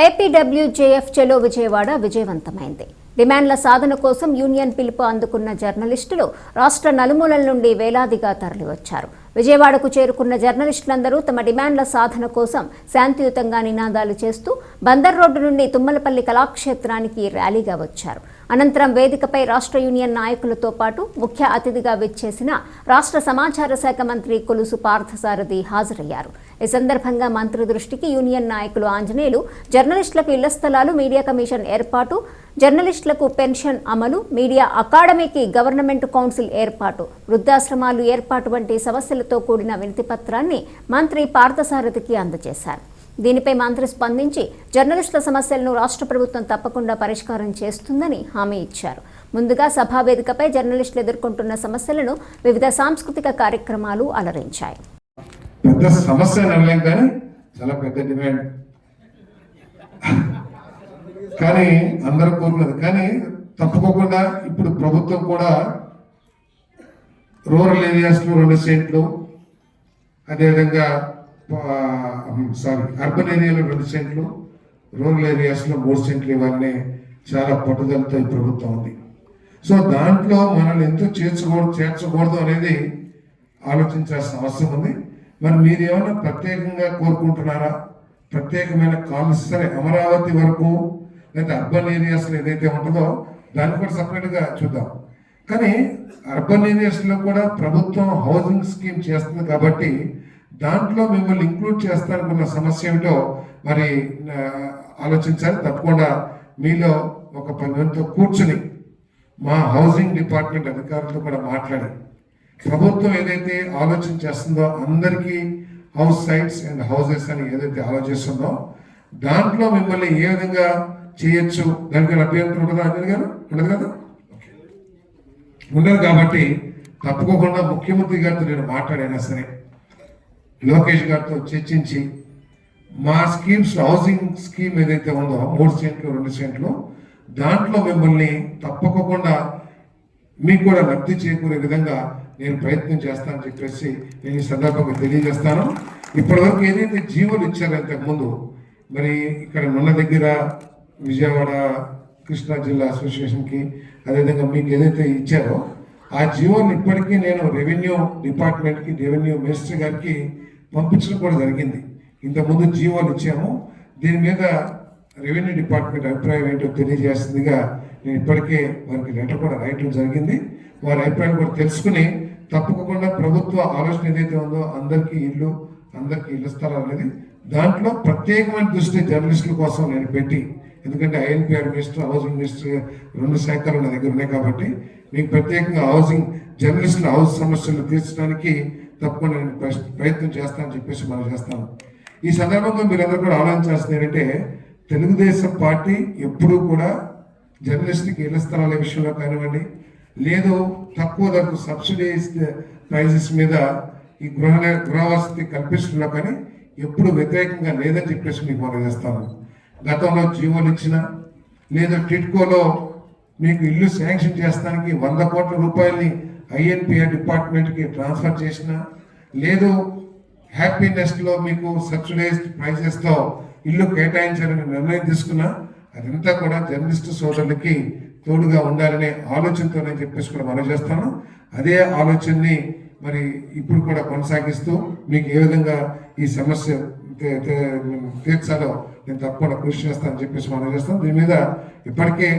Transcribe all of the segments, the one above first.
APWJF చెలో విజయవాడ విజయవంతమైంది. డిమాండ్ల సాధన కోసం యూనియన్ పిలుపు అందుకున్న జర్నలిస్టులు రాష్ట్ర నలుమూలల నుండి వేలాదిగా తరలివచ్చారు. విజయవాడకు చేరుకున్న జర్నలిస్టులందరూ తమ డిమాండ్ల సాధన కోసం శాంతియుతంగా నినాదాలు చేస్తూ బందర్ రోడ్డు నుండి తుమ్మలపల్లి కళాక్షేత్రానికి ర్యాలీగా వచ్చారు. అనంతరం వేదికపై రాష్ట్ర యూనియన్ నాయకులతో పాటు ముఖ్య అతిథిగా విచ్చేసిన రాష్ట్ర సమాచార శాఖ మంత్రి కొలుసు పార్థసారథి హాజరయ్యారు. ఈ సందర్భంగా మంత్రి దృష్టికి యూనియన్ నాయకులు ఆంజనేయులు జర్నలిస్టులకు ఇళ్ల స్థలాలు, మీడియా కమిషన్ ఏర్పాటు, జర్నలిస్టులకు పెన్షన్ అమలు, మీడియా అకాడమీకి గవర్నమెంట్ కౌన్సిల్ ఏర్పాటు, వృద్ధాశ్రమాలు ఏర్పాటు వంటి సమస్యలతో కూడిన వినతిపత్రాన్ని మంత్రి పార్థసారథికి అందజేశారు. దీనిపై మంత్రి స్పందించి జర్నలిస్టుల సమస్యలను రాష్ట్ర ప్రభుత్వం తప్పకుండా పరిష్కారం చేస్తుందని హామీ ఇచ్చారు. ముందుగా సభావేదికపై జర్నలిస్టులు ఎదుర్కొంటున్న సమస్యలను వివిధ సాంస్కృతిక కార్యక్రమాలు అలరించాయి. పెద్ద సమస్య అనలేం కానీ చాలా పెద్ద డిమాండ్ కానీ అందరూ కోరుకున్నది. కానీ తప్పుకోకుండా ఇప్పుడు ప్రభుత్వం కూడా రూరల్ ఏరియాస్లో 2 సెంట్లు, అదేవిధంగా అర్బన్ ఏరియాలో 2 సెంట్లు, రూరల్ ఏరియాస్లో 3 సెంట్లు ఇవ్వాలని చాలా పట్టుదలతో ఈ ప్రభుత్వం ఉంది. సో దాంట్లో మనల్ని ఎంతో చేర్చకూడదు అనేది ఆలోచించాల్సిన అవసరం ఉంది. మరి మీరు ఏమైనా ప్రత్యేకంగా కోరుకుంటున్నారా? ప్రత్యేకమైన కాలనీ సరే అమరావతి వరకు లేదా అర్బన్ ఏరియాస్లో ఏదైతే ఉంటుందో దాన్ని కూడా సపరేట్గా చూద్దాం. కానీ అర్బన్ ఏరియాస్లో కూడా ప్రభుత్వం హౌసింగ్ స్కీమ్ చేస్తుంది కాబట్టి దాంట్లో మిమ్మల్ని ఇంక్లూడ్ చేస్తారనుకున్న సమస్య ఏమిటో మరి ఆలోచించాలి. తప్పకుండా మీలో ఒక 10 మందితో కూర్చుని మా హౌసింగ్ డిపార్ట్మెంట్ అధికారులతో కూడా మాట్లాడి ప్రభుత్వం ఏదైతే ఆలోచన చేస్తుందో అందరికీ హౌస్ సైట్స్ అండ్ హౌసెస్ అని ఏదైతే ఆలోచిస్తుందో దాంట్లో మిమ్మల్ని ఏ విధంగా చేయొచ్చు దానికి అభ్యంతరం ఉంటుందా? అంజలి గారు ఉండదు కదా, ఉండదు. కాబట్టి తప్పకుండా ముఖ్యమంత్రి గారితో నేను మాట్లాడైనా సరే లోకేష్ గారితో చర్చించి మా స్కీమ్స్ హౌసింగ్ స్కీమ్ ఏదైతే ఉందో 3 సెంట్లు 2 సెంట్లు దాంట్లో మిమ్మల్ని తప్పకుండా మీకు కూడా లబ్ధి చేకూరే విధంగా నేను ప్రయత్నం చేస్తానని చెప్పేసి నేను ఈ సందర్భంగా తెలియజేస్తాను. ఇప్పటివరకు ఏదైతే జీవోలు ఇచ్చారో ఇంతకుముందు మరి ఇక్కడ నున్న దగ్గర విజయవాడ కృష్ణా జిల్లా అసోసియేషన్కి అదేవిధంగా మీకు ఏదైతే ఇచ్చారో ఆ జీవోని ఇప్పటికీ నేను రెవెన్యూ డిపార్ట్మెంట్కి, రెవెన్యూ మినిస్టర్ గారికి పంపించడం కూడా జరిగింది. ఇంతకుముందు జీవోలు ఇచ్చాము, దీని మీద రెవెన్యూ డిపార్ట్మెంట్ అభిప్రాయం ఏంటో తెలియజేస్తుందిగా నేను ఇప్పటికే వారికి లెటర్ కూడా రాయటం జరిగింది. వారి అభిప్రాయం కూడా తెలుసుకుని తప్పకుండా ప్రభుత్వ ఆలోచన ఏదైతే ఉందో అందరికీ ఇళ్ల స్థలాలు అనేది దాంట్లో ప్రత్యేకమైన దృష్టి జర్నలిస్టుల కోసం నేను పెట్టి, ఎందుకంటే ఐఎన్పిఆర్ మినిస్టర్, హౌసింగ్ మినిస్టర్ 2 శాఖలు నా దగ్గర ఉన్నాయి కాబట్టి మీకు ప్రత్యేకంగా జర్నలిస్టుల హౌస్ సమస్యలు తీర్చడానికి తప్పకుండా నేను ప్రయత్నం చేస్తానని చెప్పేసి మనం చేస్తాను. ఈ సందర్భంగా మీరందరూ కూడా ఆలోచించాల్సింది ఏంటంటే తెలుగుదేశం పార్టీ ఎప్పుడూ కూడా జర్నలిస్టుకి ఇళ్ల స్థలాల విషయంలో కానివ్వండి, లేదు తక్కువ ధరకు సబ్సిడైజ్ ప్రైజెస్ మీద ఈ గృహవసతి కల్పించడంలో కానీ ఎప్పుడు వ్యతిరేకంగా లేదని చెప్పేసి మీకు మనం చేస్తాను. గతంలో జీవోలు ఇచ్చిన, లేదా టిట్కోలో మీకు ఇల్లు శాంక్షన్ చేస్తానికి 100 కోట్ల రూపాయలని ఐఎన్పిఆర్ డిపార్ట్మెంట్కి ట్రాన్స్ఫర్ చేసిన, లేదు హ్యాపీనెస్లో మీకు సబ్సిడైజ్డ్ ప్రైజెస్తో ఇల్లు కేటాయించాలని నిర్ణయం తీసుకున్నా, అదంతా కూడా జర్నలిస్టు సోదరులకి తోడుగా ఉండాలనే ఆలోచనతోనే చెప్పేసి కూడా మనం చేస్తాను. అదే ఆలోచనని మరి ఇప్పుడు కూడా కొనసాగిస్తూ మీకు ఏ విధంగా ఈ సమస్య తీర్చాలో నేను తప్పకుండా కృషి చేస్తానని చెప్పేసి మనం చేస్తాం. దీని మీద ఇప్పటికే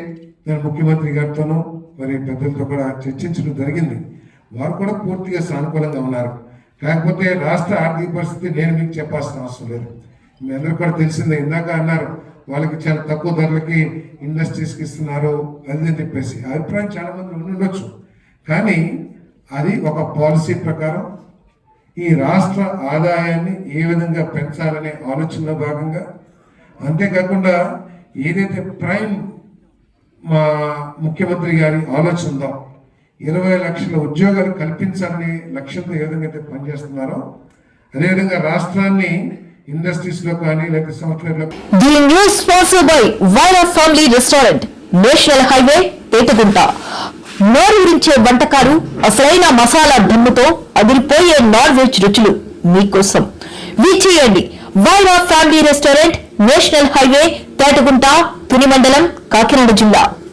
నేను ముఖ్యమంత్రి గారితోనూ మరి పెద్దలతో కూడా చర్చించడం జరిగింది. వారు కూడా పూర్తిగా సానుకూలంగా ఉన్నారు. కాకపోతే రాష్ట్ర ఆర్థిక పరిస్థితి నేను మీకు చెప్పాల్సిన అవసరం లేదు, మీ అందరూ కూడా తెలిసిందే. ఇందాక అన్నారు వాళ్ళకి చాలా తక్కువ ధరలకి ఇండస్ట్రీస్కి ఇస్తున్నారు అది అని చెప్పేసి అభిప్రాయం చాలా మంది ఉండొచ్చు. కానీ అది ఒక పాలసీ ప్రకారం ఈ రాష్ట్ర ఆదాయాన్ని ఏ విధంగా పెంచాలనే ఆలోచనలో భాగంగా, అంతేకాకుండా ఏదైతే ప్రైమ్ మా ముఖ్యమంత్రి గారి ఆలోచన ఉందో 20 లక్షల ఉద్యోగాలు కల్పించాలని లక్ష్యంతో ఏ విధంగా అయితే పనిచేస్తున్నారో అదేవిధంగా రాష్ట్రాన్ని ఇండస్ట్రీస్ లో కానీ లేకపోతే software the news sponsored by Wyra family restaurant, national highway, Petagunta. నోరూరించే వంటకాలు, అసలైన మసాలా దమ్ముతో అదిరిపోయే నాన్ వెజ్ రుచులు మీకోసం. విచ్చేయండి Wyra family restaurant, national highway Tetagunta Tuni మండలం కాకినాడ జిల్లా.